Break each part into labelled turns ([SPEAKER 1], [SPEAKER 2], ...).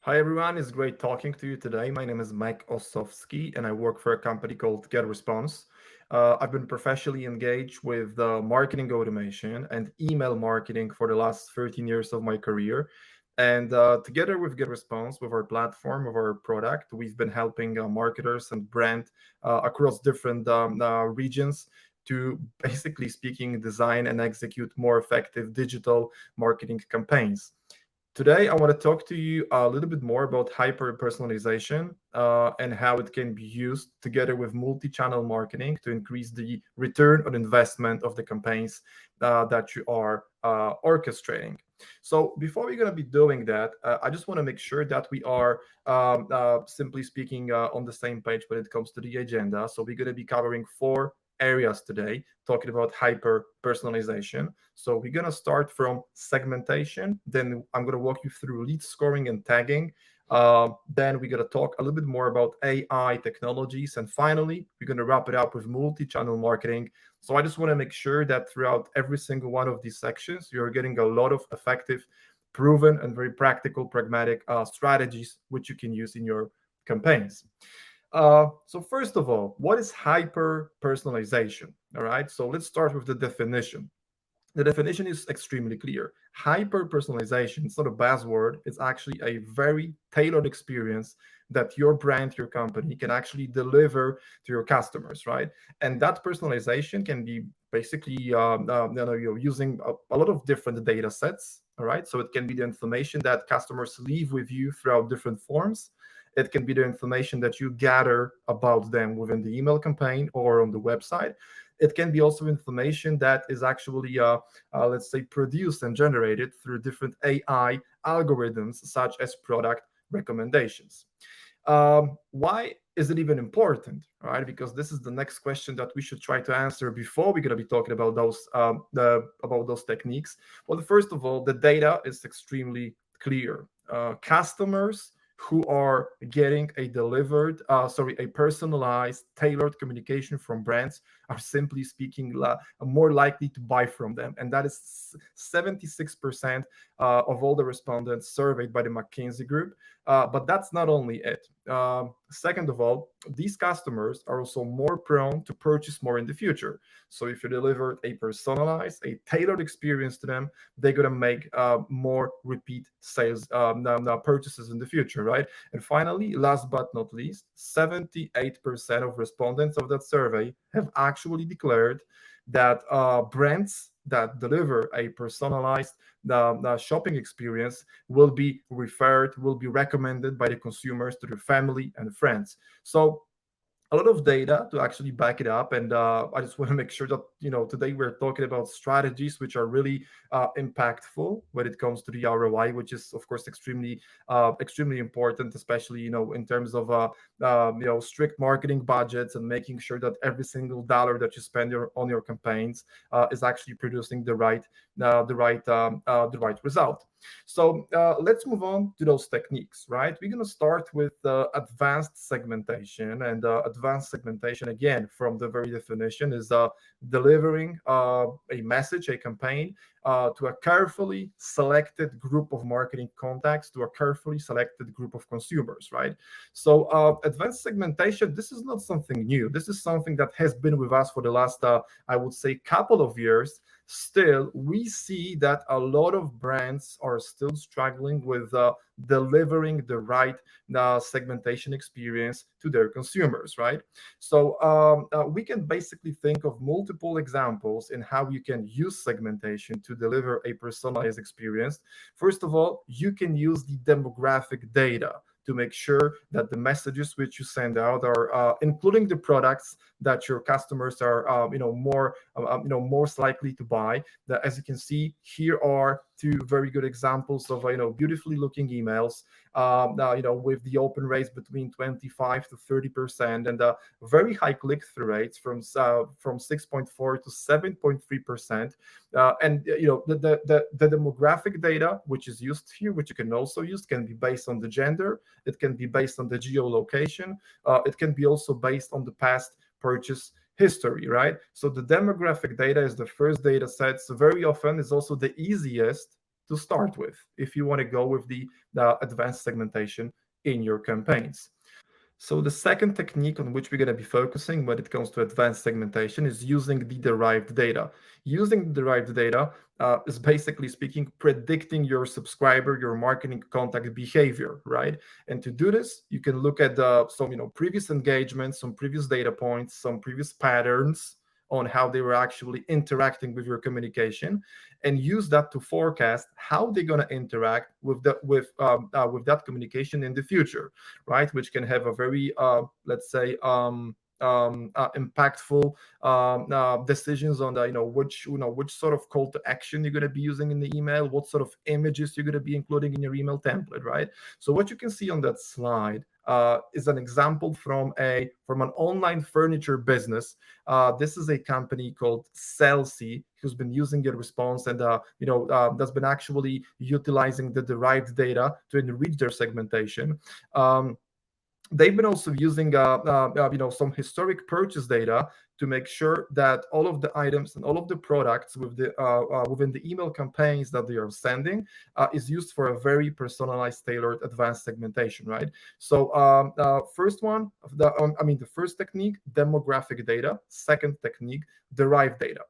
[SPEAKER 1] Hi everyone, it's great talking to you today. My name is Mike Ossowski and I work for a company called GetResponse. I've been professionally engaged with marketing automation and email marketing for the last 13 years of my career. And together with GetResponse, with our platform, with our product, we've been helping marketers and brand across different regions to basically speaking, design and execute more effective digital marketing campaigns. Today, I want to talk to you a little bit more about hyper-personalization and how it can be used together with multi-channel marketing to increase the return on investment of the campaigns that you are orchestrating. So before we're going to be doing that, I just want to make sure that we are simply speaking on the same page when it comes to the agenda. So we're going to be covering four areas today, talking about hyper personalization. So we're going to start from segmentation. Then I'm going to walk you through lead scoring and tagging. Then we're going to talk a little bit more about AI technologies. And finally, we're going to wrap it up with multi-channel marketing. So I just want to make sure that throughout every single one of these sections, you're getting a lot of effective, proven, and very practical, pragmatic strategies which you can use in your campaigns. So first of all, what is hyper personalization? All right, so let's start with the definition. The definition is extremely clear. Hyper personalization, it's not a buzzword, it's actually a very tailored experience that your brand, your company can actually deliver to your customers, right? And that personalization can be basically you're using a lot of different data sets. All right, so it can be the information that customers leave with you throughout different forms. It can be the information that you gather about them within the email campaign or on the website. It can be also information that is actually, let's say, produced and generated through different AI algorithms, such as product recommendations. Why is it even important? All right, because this is the next question that we should try to answer before we're going to be talking about those techniques. Well, first of all, the data is extremely clear. Customers who are getting a personalized, tailored communication from brands are simply speaking more likely to buy from them. And that is 76% of all the respondents surveyed by the McKinsey Group. But that's not only it. Second of all, these customers are also more prone to purchase more in the future. So if you deliver a personalized, a tailored experience to them, they're going to make more repeat sales purchases in the future, right? And finally, last but not least, 78% of respondents of that survey have actually declared that brands that deliver a personalized shopping experience will be referred, will be recommended by the consumers to their family and friends. So a lot of data to actually back it up. And I just want to make sure that, today we're talking about strategies which are really impactful when it comes to the ROI, which is, of course, extremely important, especially, in terms of, strict marketing budgets and making sure that every single dollar that you spend on your campaigns is actually producing the right result. So let's move on to those techniques, right? We're going to start with advanced segmentation. And advanced segmentation, again, from the very definition, is delivering a message, a campaign to a carefully selected group of marketing contacts, to a carefully selected group of consumers, right? So advanced segmentation, this is not something new. This is something that has been with us for the last, I would say, couple of years. Still, we see that a lot of brands are still struggling with delivering the right segmentation experience to their consumers, right? So we can basically think of multiple examples in how you can use segmentation to deliver a personalized experience. First of all, you can use the demographic data to make sure that the messages which you send out are including the products that your customers are most likely to buy. As you can see, here are two very good examples of beautifully looking emails with the open rates between 25 to 30% and very high click-through rates from 6.4 to 7.3%. And the demographic data which is used here, which you can also use, can be based on the gender, it can be based on the geolocation, it can be also based on the past purchase history, right? So the demographic data is the first data set. So very often is also the easiest to start with if you want to go with the advanced segmentation in your campaigns. So the second technique on which we're going to be focusing when it comes to advanced segmentation is using the derived data. Using the derived data is basically speaking predicting your subscriber, your marketing contact behavior, right? And to do this, you can look at some previous engagements, some previous data points, some previous patterns on how they were actually interacting with your communication, and use that to forecast how they're going to interact with that communication in the future, right? Which can have a very let's say impactful decisions on the which sort of call to action you're going to be using in the email, what sort of images you're going to be including in your email template, right? So what you can see on that slide is an example from an online furniture business. This is a company called Celsi who's been using GetResponse and that's been actually utilizing the derived data to enrich their segmentation. They've been also using some historic purchase data to make sure that all of the items and all of the products within the email campaigns that they are sending is used for a very personalized, tailored, advanced segmentation, right? So the first technique, demographic data. Second technique, derived data.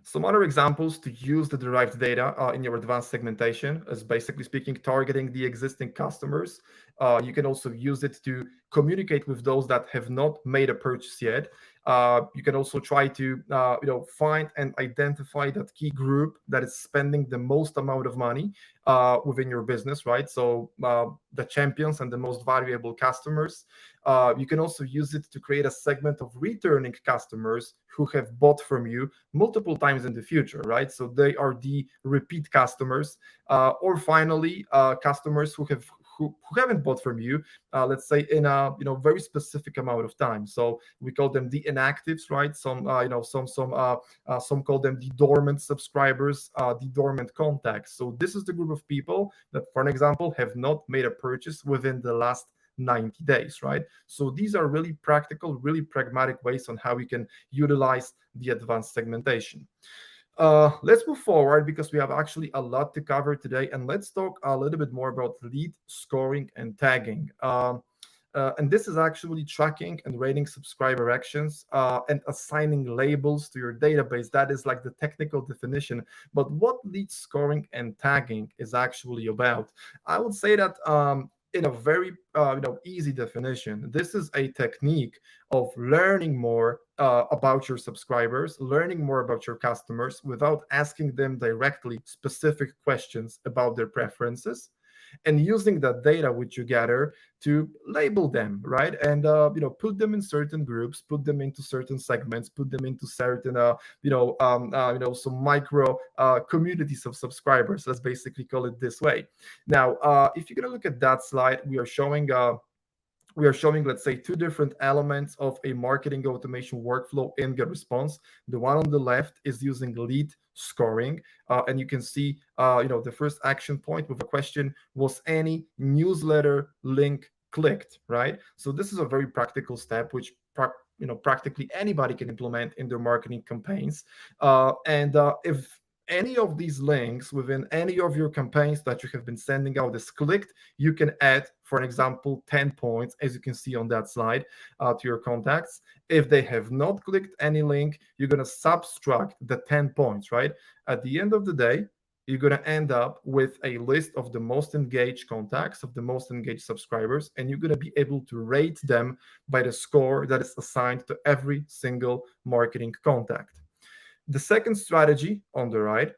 [SPEAKER 1] Some other examples to use the derived data in your advanced segmentation is basically speaking targeting the existing customers. You can also use it to communicate with those that have not made a purchase yet. You can also try to find and identify that key group that is spending the most amount of money within your business, right? So the champions and the most valuable customers. You can also use it to create a segment of returning customers who have bought from you multiple times in the future, right? So they are the repeat customers, or finally, customers who haven't bought from you, let's say in a very specific amount of time. So we call them the inactives, right? Some call them the dormant subscribers, the dormant contacts. So this is the group of people that, for an example, have not made a purchase within the last 90 days, right? So these are really practical, really pragmatic ways on how we can utilize the advanced segmentation. Let's move forward because we have actually a lot to cover today, and let's talk a little bit more about lead scoring and tagging. And this is actually tracking and rating subscriber actions and assigning labels to your database. That is like the technical definition. But what lead scoring and tagging is actually about? I would say that in a very easy definition, this is a technique of learning more about your subscribers, learning more about your customers without asking them directly specific questions about their preferences, and using that data which you gather to label them, right? And put them in certain groups, put them into certain segments, put them into certain some micro communities of subscribers. Let's basically call it this way. Now, if you're gonna look at that slide, we are showing, let's say, two different elements of a marketing automation workflow in GetResponse. The one on the left is using lead scoring, and you can see, the first action point with a question: was any newsletter link clicked? Right. So this is a very practical step, which practically anybody can implement in their marketing campaigns. And if any of these links within any of your campaigns that you have been sending out is clicked, you can add, for an example, 10 points, as you can see on that slide, to your contacts. If they have not clicked any link, you're going to subtract the 10 points, right? At the end of the day, you're going to end up with a list of the most engaged contacts, of the most engaged subscribers, and you're going to be able to rate them by the score that is assigned to every single marketing contact. The second strategy on the right,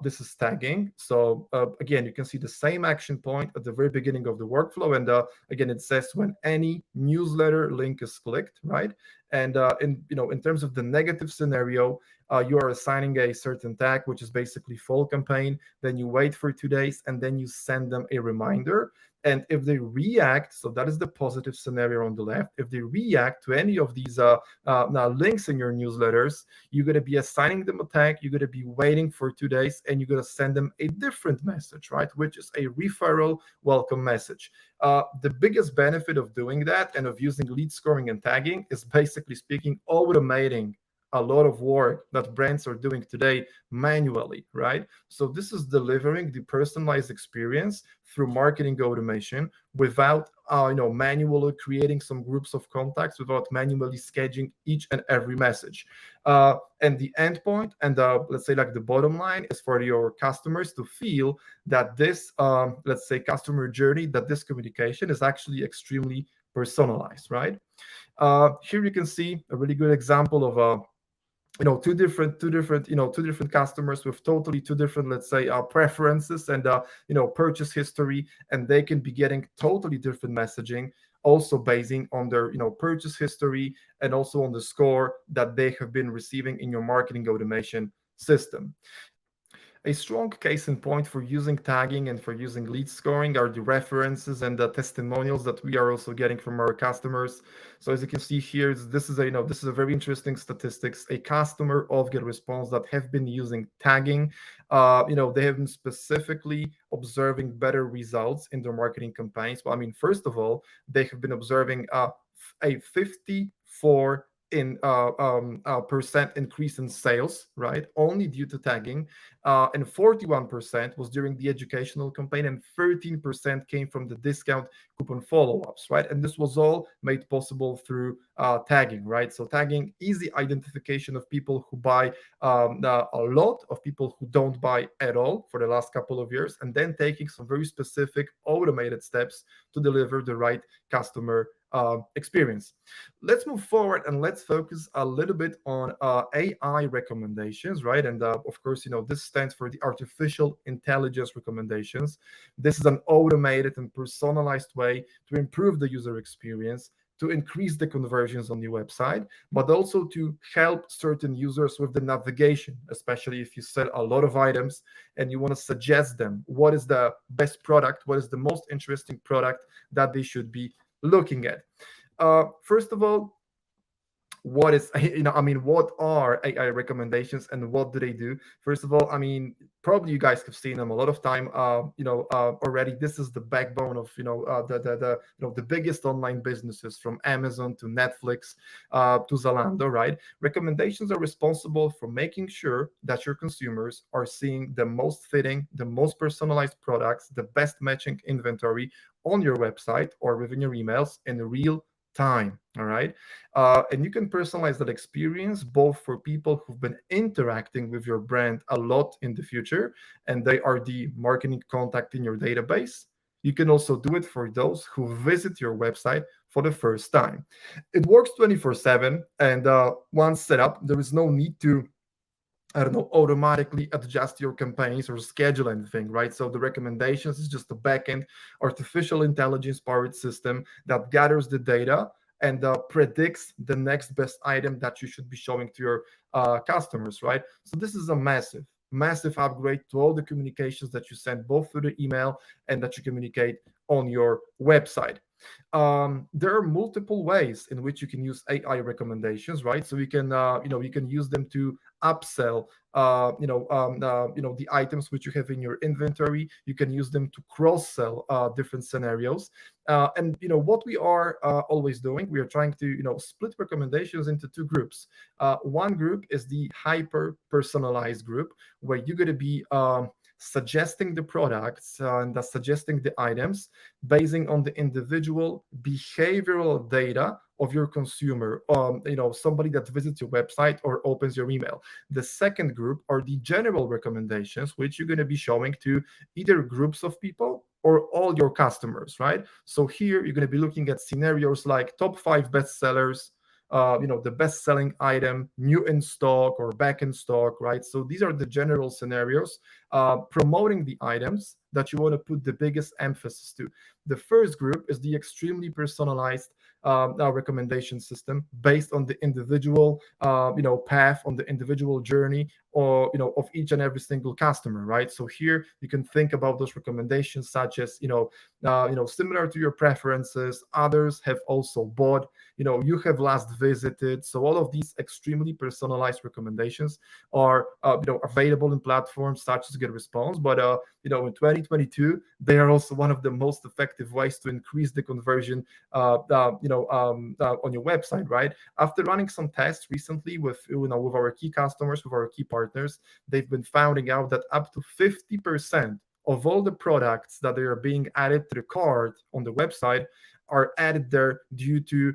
[SPEAKER 1] this is tagging. So again, you can see the same action point at the very beginning of the workflow. And again, it says when any newsletter link is clicked, right? And in terms of the negative scenario, you are assigning a certain tag, which is basically full campaign. Then you wait for 2 days, and then you send them a reminder. And if they react, so that is the positive scenario on the left. If they react to any of these now links in your newsletters, you're going to be assigning them a tag. You're going to be waiting for 2 days, and you're going to send them a different message, right? Which is a referral welcome message. The biggest benefit of doing that and of using lead scoring and tagging is basically speaking automating a lot of work that brands are doing today manually, right? So this is delivering the personalized experience through marketing automation without manually creating some groups of contacts, without manually scheduling each and every message. And the endpoint and let's say like the bottom line is for your customers to feel that this let's say customer journey, that this communication is actually extremely personalized, right? Here you can see a really good example of two different customers with totally two different, let's say, preferences and purchase history, and they can be getting totally different messaging, also basing on their purchase history and also on the score that they have been receiving in your marketing automation system. A strong case in point for using tagging and for using lead scoring are the references and the testimonials that we are also getting from our customers. So as you can see here, this is a very interesting statistics. A customer of GetResponse that have been using tagging, they have been specifically observing better results in their marketing campaigns. Well, I mean, first of all, they have been observing a 54 percent increase in sales, right? Only due to tagging, and 41% was during the educational campaign, and 13% came from the discount coupon follow-ups, right? And this was all made possible through tagging, right? So tagging, easy identification of people who buy a lot, of people who don't buy at all for the last couple of years, and then taking some very specific automated steps to deliver the right customer experience. Let's move forward and let's focus a little bit on AI recommendations, right? And of course, this stands for the artificial intelligence recommendations. This is an automated and personalized way to improve the user experience, to increase the conversions on your website, but also to help certain users with the navigation, especially if you sell a lot of items and you want to suggest them what is the best product, what is the most interesting product that they should be looking at. First of all, what is what are AI recommendations and what do they do? First of all, I mean, probably you guys have seen them a lot of time already. This is the backbone of the biggest online businesses, from Amazon to Netflix to Zalando, right? Recommendations are responsible for making sure that your consumers are seeing the most fitting, the most personalized products, the best matching inventory on your website or within your emails in real time. All right. And you can personalize that experience both for people who've been interacting with your brand a lot in the future and they are the marketing contact in your database. You can also do it for those who visit your website for the first time. It works 24/7, and once set up, there is no need to automatically adjust your campaigns or schedule anything, right? So the recommendations is just a backend artificial intelligence powered system that gathers the data and predicts the next best item that you should be showing to your customers, right? So this is a massive upgrade to all the communications that you send both through the email and that you communicate on your website. There are multiple ways in which you can use AI recommendations, right? So you can use them to upsell the items which you have in your inventory. You can use them to cross sell different scenarios. And what we are always doing, we are trying to split recommendations into two groups. One group is the hyper personalized group, where you're going to be suggesting the products and suggesting the items basing on the individual behavioral data of your consumer, somebody that visits your website or opens your email. The second group are the general recommendations, which you're going to be showing to either groups of people or all your customers, right? So here you're going to be looking at scenarios like top 5 bestsellers, the best-selling item, new in stock or back in stock, right? So these are the general scenarios, promoting the items that you want to put the biggest emphasis to. The first group is the extremely personalized recommendation system based on the individual, path, on the individual journey or of each and every single customer, right? So here you can think about those recommendations such as similar to your preferences, others have also bought, you have last visited. So all of these extremely personalized recommendations are available in platforms such as GetResponse. But in 2022, they are also one of the most effective ways to increase the conversion on your website, right? After running some tests recently with our key customers, with our key partners, they've been finding out that up to 50% of all the products that they are being added to the cart on the website are added there due to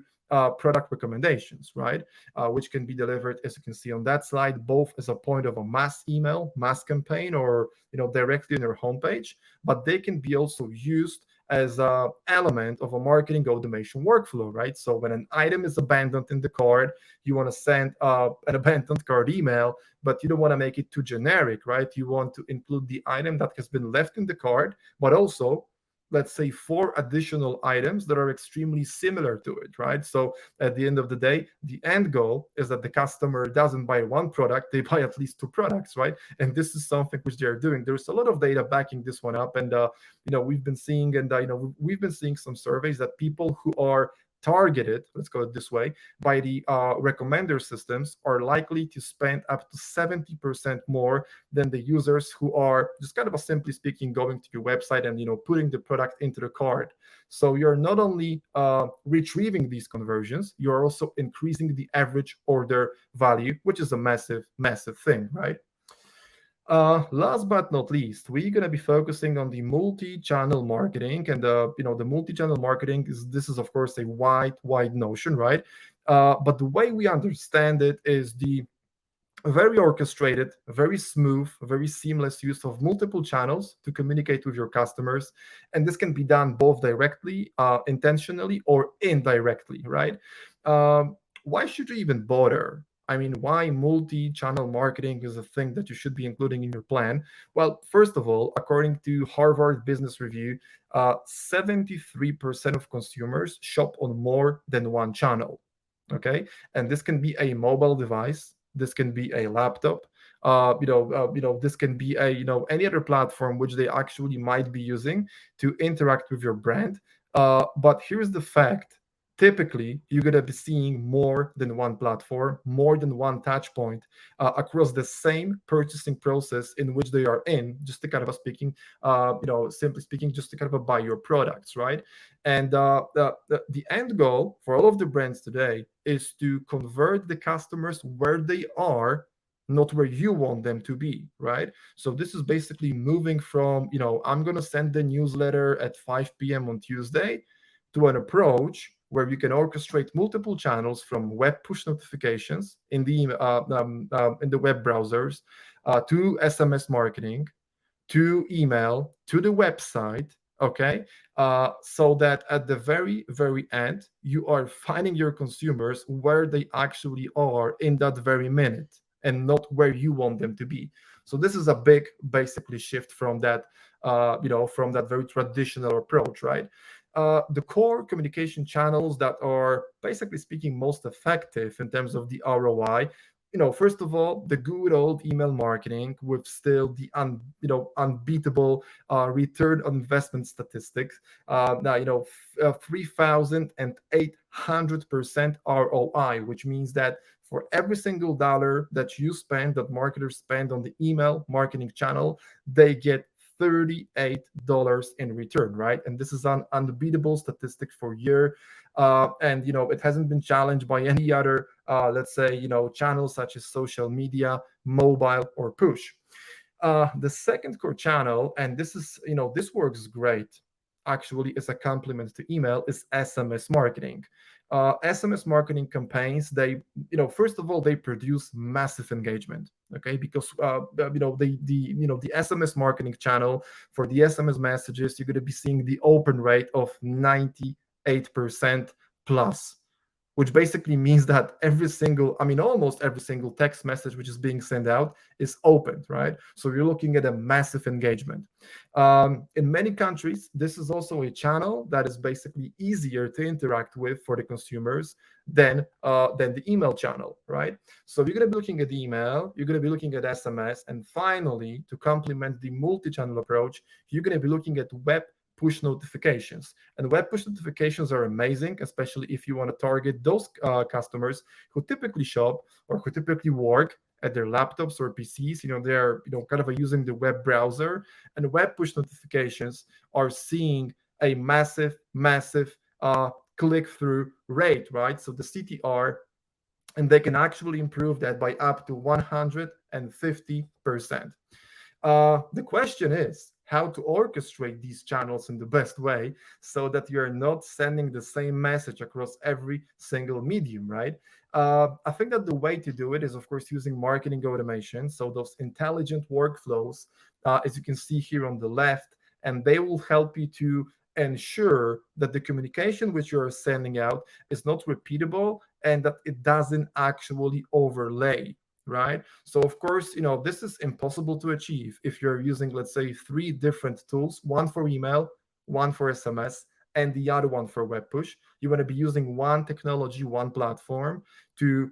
[SPEAKER 1] product recommendations, right? Which can be delivered, as you can see on that slide, both as a point of a mass email, mass campaign, or directly on your homepage, but they can be also used as an element of a marketing automation workflow, right? So when an item is abandoned in the cart, you want to send an abandoned cart email, but you don't want to make it too generic, right? You want to include the item that has been left in the cart, but also, let's say, 4 additional items that are extremely similar to it, right? So at the end of the day, the end goal is that the customer doesn't buy one product, they buy at least 2 products, right? And this is something which they're doing. There's a lot of data backing this one up, and we've been seeing, and we've been seeing some surveys that people who are targeted, let's go this way, by the recommender systems are likely to spend up to 70% more than the users who are just kind of simply speaking going to your website and putting the product into the cart. So you're not only retrieving these conversions, you're also increasing the average order value, which is a massive thing, right? Last but not least, we're going to be focusing on the multi-channel marketing, and the multi-channel marketing is of course a wide notion, right? But the way we understand it is the very orchestrated, very smooth, very seamless use of multiple channels to communicate with your customers. And this can be done both directly, intentionally, or indirectly, right? Why should you even bother? I mean, why multi-channel marketing is a thing that you should be including in your plan? Well, first of all, according to Harvard Business Review, 73% of consumers shop on more than one channel. Okay, and this can be a mobile device, this can be a laptop, this can be a any other platform which they actually might be using to interact with your brand. But here's the fact: typically you're going to be seeing more than one platform, more than one touch point across the same purchasing process in which they are in, just to kind of speaking, simply speaking, just to kind of buy your products, right? And the end goal for all of the brands today is to convert the customers where they are, not where you want them to be, right? So this is basically moving from, I'm going to send the newsletter at 5 p.m. on Tuesday, to an approach where you can orchestrate multiple channels, from web push notifications in the web browsers, to SMS marketing, to email, to the website. Okay, so that at the very end, you are finding your consumers where they actually are in that very minute, and not where you want them to be. So this is a big, basically, shift from that, from that very traditional approach, right? The core communication channels that are, basically speaking, most effective in terms of the ROI, first of all, the good old email marketing with still the unbeatable return on investment statistics. Now 3,800% ROI, which means that for every single dollar that you spend, that marketers spend on the email marketing channel, they get $38 in return, right? And this is an unbeatable statistic for a year. And it hasn't been challenged by any other, let's say, channels such as social media, mobile, or push. The second core channel, and this works great actually as a complement to email, is SMS marketing. SMS marketing campaigns, they, first of all, they produce massive engagement. Okay, because the SMS marketing channel, for the SMS messages, you're going to be seeing the open rate of 98% plus. which basically means that almost every single text message which is being sent out is opened, right? So you're looking at a massive engagement. In many countries, this is also a channel that is basically easier to interact with for the consumers than the email channel, right? So you're going to be looking at email, you're going to be looking at SMS, and finally, to complement the multi-channel approach, you're going to be looking at web push notifications. And web push notifications are amazing, especially if you want to target those customers who typically shop or who typically work at their laptops or PCs. They're kind of using the web browser, and web push notifications are seeing a massive click-through rate, right? So the CTR, and they can actually improve that by up to 150%. The question is how to orchestrate these channels in the best way so that you're not sending the same message across every single medium, right? I think that the way to do it is, of course, using marketing automation. So those intelligent workflows, as you can see here on the left, and they will help you to ensure that the communication which you're sending out is not repeatable and that it doesn't actually overlay, right? So of course, this is impossible to achieve if you're using, let's say, 3 different tools, one for email, one for SMS, and the other one for web push. You want to be using one technology, one platform to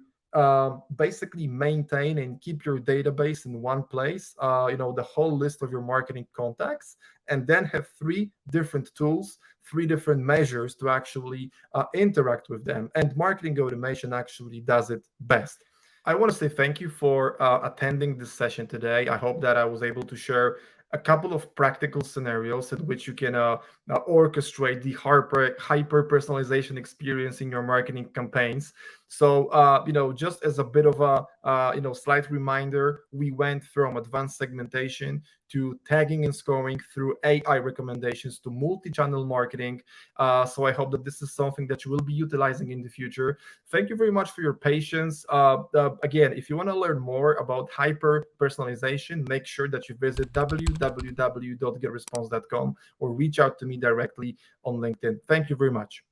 [SPEAKER 1] basically maintain and keep your database in one place, the whole list of your marketing contacts, and then have 3 different tools, 3 different measures to actually interact with them. And marketing automation actually does it best. I want to say thank you for attending this session today. I hope that I was able to share a couple of practical scenarios in which you can orchestrate the hyper-personalization experience in your marketing campaigns. So, just as a bit of a, slight reminder, we went from advanced segmentation to tagging and scoring through AI recommendations to multi-channel marketing. So I hope that this is something that you will be utilizing in the future. Thank you very much for your patience. Again, if you want to learn more about hyper-personalization, make sure that you visit www.getresponse.com or reach out to me directly on LinkedIn. Thank you very much.